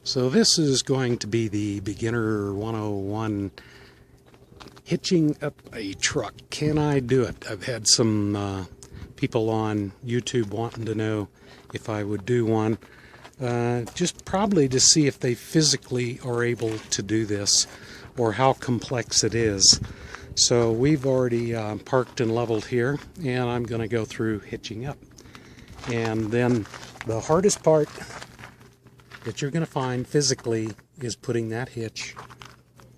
So this is going to be the beginner 101 hitching up a truck. Can I do it? I've had some people on YouTube wanting to know if I would do one. Just probably to see if they physically are able to do this or how complex it is. So we've already parked and leveled here, and I'm going to go through hitching up. And then the hardest part that you're going to find physically is putting that hitch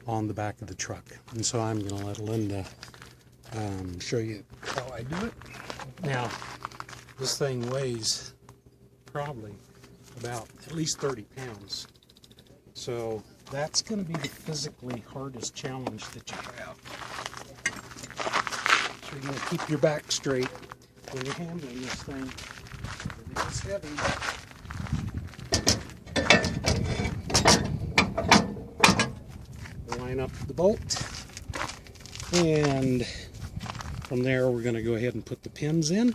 on the back of the truck. And so I'm going to let Linda show you how I do it. Now, this thing weighs probably about at least 30 pounds. So that's going to be the physically hardest challenge that you have. So you're going to keep your back straight when you're handling this thing. It's heavy. Line up the bolt, and from there we're going to go ahead and put the pins in.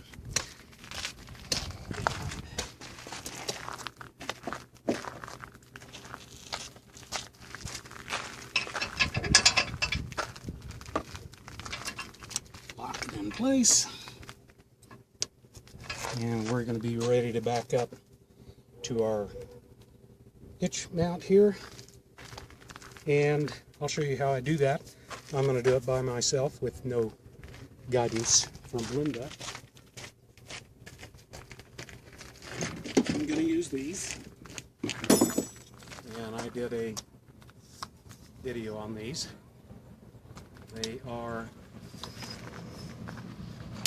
Lock it in place, and we're going to be ready to back up to our hitch mount here, and I'll show you how I do that. I'm going to do it by myself with no guidance from Linda. I'm going to use these, and I did a video on these. They are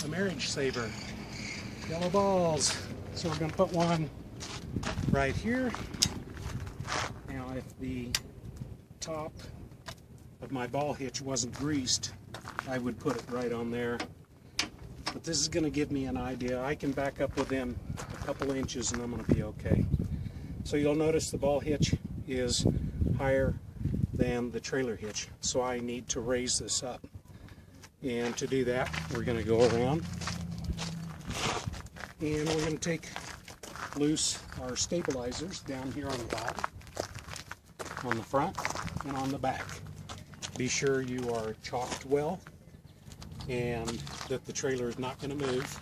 a marriage saver, yellow balls. So we're going to put one right here. Now if the top of my ball hitch wasn't greased, I would put it right on there. But this is going to give me an idea. I can back up within a couple inches and I'm going to be okay. So you'll notice the ball hitch is higher than the trailer hitch, so I need to raise this up. And to do that, we're going to go around and we're going to take loose our stabilizers down here on the bottom, on the front, and on the back. Be sure you are chalked well and that the trailer is not going to move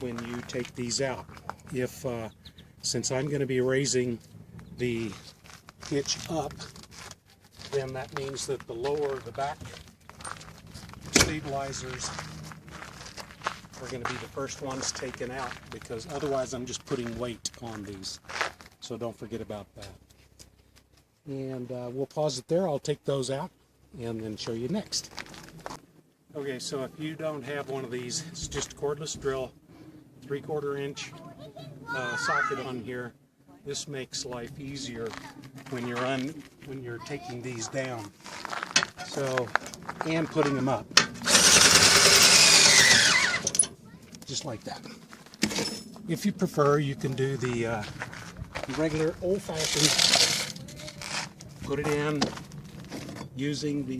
when you take these out. Since I'm going to be raising the hitch up, then that means that the back stabilizers are going to be the first ones taken out, because otherwise I'm just putting weight on these. So don't forget about that. And we'll pause it there. I'll take those out and then show you next. Okay, so if you don't have one of these, it's just a cordless drill, 3/4 inch socket on here. This makes life easier when you're taking these down. So, and putting them up. Just like that. If you prefer, you can do the regular old-fashioned, put it in using the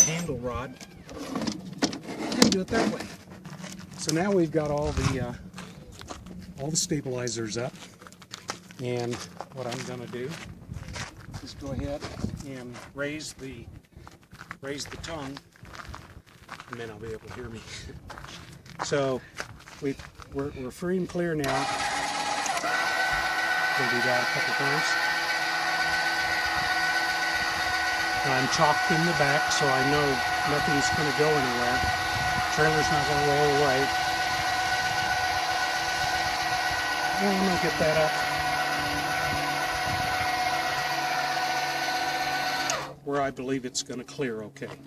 handle rod, and do it that way. So now we've got all the stabilizers up, and what I'm going to do is go ahead and raise the tongue, and then I'll be able to hear me. So we're free and clear now. We'll do that a couple times. I'm chalked in the back, so I know nothing's going to go anywhere. Trailer's not going to roll away. And I'm going to get that up where I believe it's going to clear okay.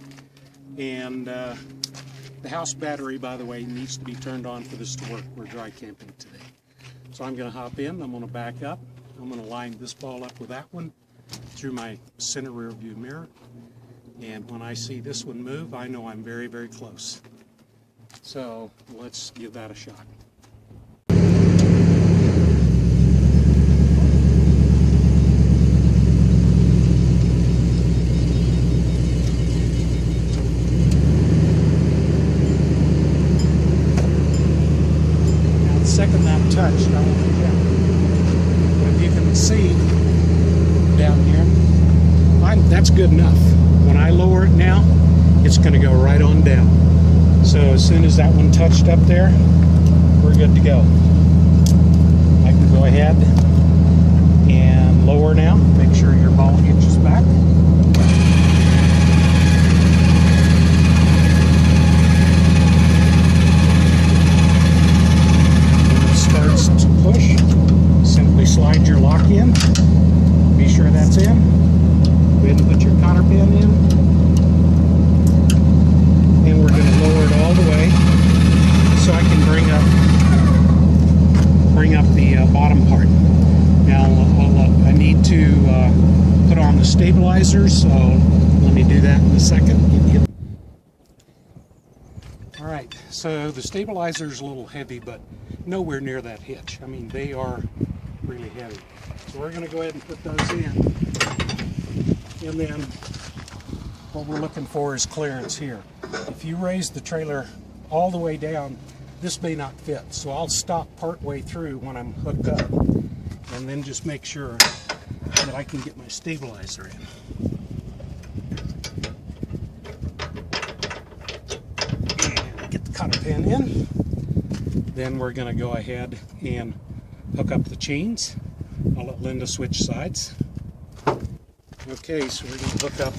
And the house battery, by the way, needs to be turned on for this to work. We're dry camping today. So I'm going to hop in, I'm going to back up, I'm going to line this ball up with that one through my center rear view mirror. And when I see this one move, I know I'm very, very close. So let's give that a shot. Second that touched, I won't forget. But if you can see, down here. That's good enough. When I lower it now, it's going to go right on down. So as soon as that one touched up there, we're good to go. I can go ahead and lower now. Make sure your ball hitches back. When it starts to push, simply slide your lock in. Be sure that's in. Go ahead and put your cotter pin in. And we're going to lower it all the way so I can bring up the bottom part. Now I need to put on the stabilizer, so let me do that in a second. Alright, so the stabilizer is a little heavy, but nowhere near that hitch. I mean, they are really heavy. So we're going to go ahead and put those in. And then what we're looking for is clearance here. If you raise the trailer all the way down, this may not fit. So I'll stop part way through when I'm hooked up and then just make sure that I can get my stabilizer in. And get the cotter pin in. Then we're going to go ahead and hook up the chains. I'll let Linda switch sides. Okay, so we're going to hook up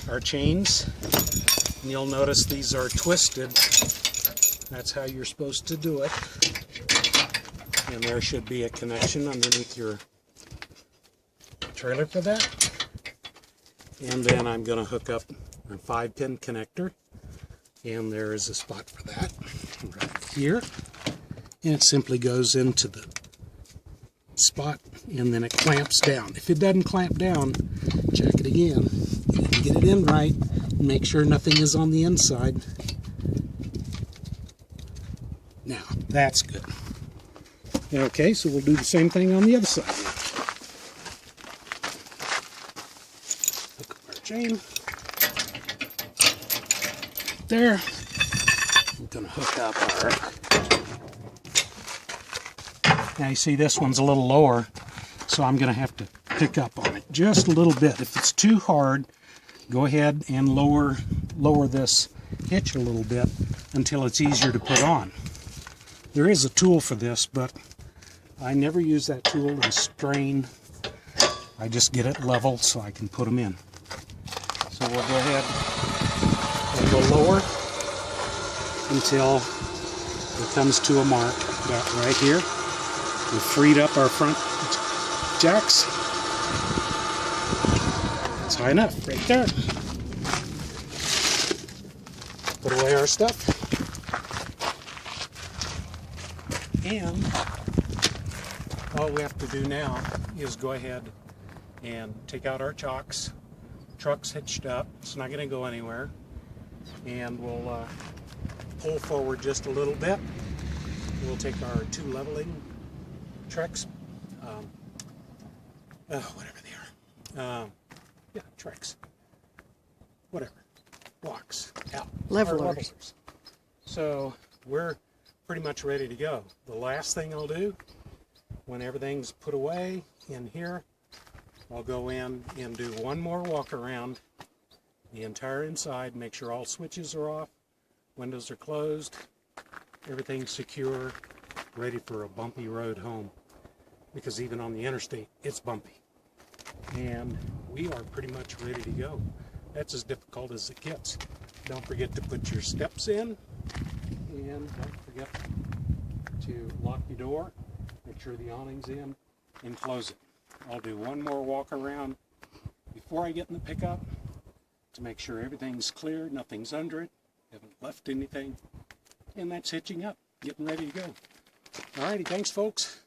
our chains. And you'll notice these are twisted. That's how you're supposed to do it. And there should be a connection underneath your trailer for that. And then I'm going to hook up a 5-pin connector. And there is a spot for that right here. And it simply goes into the spot and then it clamps down. If it doesn't clamp down, check it again. You need to get it in right and make sure nothing is on the inside. Now, that's good. Okay, so we'll do the same thing on the other side. Hook up our chain. There. I'm going to hook up our... Now you see this one's a little lower, so I'm going to have to pick up on it just a little bit. If it's too hard, go ahead and lower this hitch a little bit until it's easier to put on. There is a tool for this, but I never use that tool and strain. I just get it level so I can put them in. So we'll go ahead and go lower until it comes to a mark about right here. We've freed up our front jacks. It's high enough right there. Put away our stuff. And all we have to do now is go ahead and take out our chocks. Truck's hitched up. It's not going to go anywhere. And we'll pull forward just a little bit. We'll take our 2 leveling Trex, whatever they are. Yeah, Trex. Whatever. Blocks out. Levelers. So we're pretty much ready to go. The last thing I'll do, when everything's put away in here, I'll go in and do one more walk around the entire inside, make sure all switches are off, windows are closed, everything's secure, ready for a bumpy road home. Because even on the interstate, it's bumpy. And we are pretty much ready to go. That's as difficult as it gets. Don't forget to put your steps in. And don't forget to lock your door. Make sure the awning's in and close it. I'll do one more walk around before I get in the pickup to make sure everything's clear, nothing's under it, haven't left anything. And that's hitching up, getting ready to go. Alrighty, thanks folks.